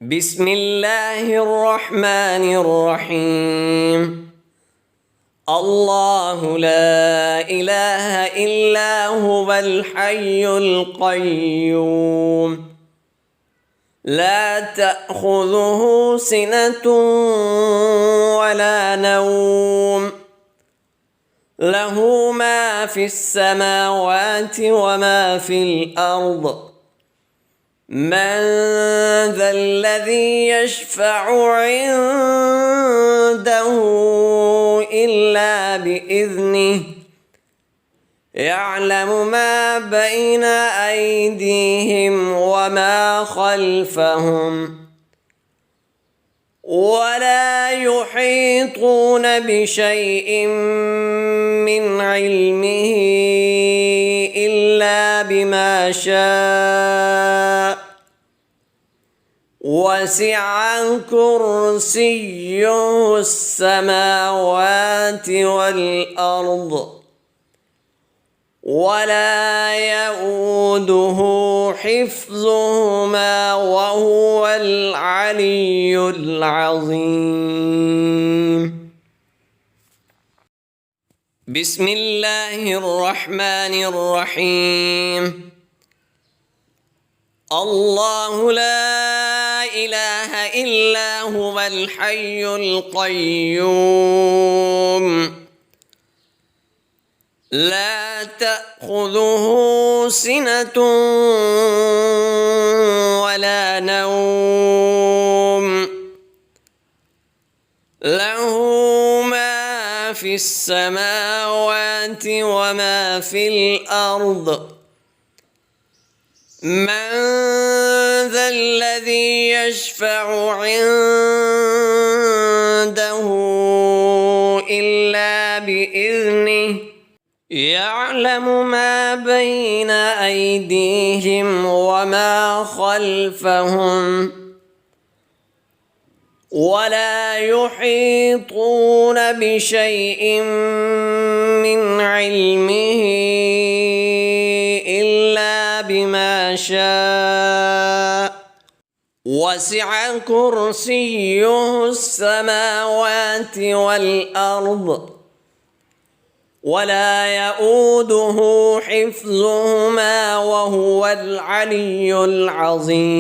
بسم الله الرحمن الرحيم. الله لا إله إلا هو الحي القيوم لا تأخذه سنة ولا نوم له ما في السماوات وما في الأرض من ذا الذي يشفع عنده إلا بإذنه يعلم ما بين أيديهم وما خلفهم ولا يحيطون بشيء من علمه إلا بما شاء وسع كرسيه السماوات والأرض ولا يؤوده حفظهما وهو العلي العظيم. بسم الله الرحمن الرحيم. الله لا إله إلا هو الحي القيوم لا تأخذه سنة ولا نوم له ما في السماوات وما في الأرض من ذا الذي يشفع عنده إلا بإذنه يعلم ما بين أيديهم وما خلفهم ولا يحيطون بشيء من علمه إلا بما شاء وسع كرسيه السماوات والأرض ولا يؤوده حفظهما وهو العلي العظيم.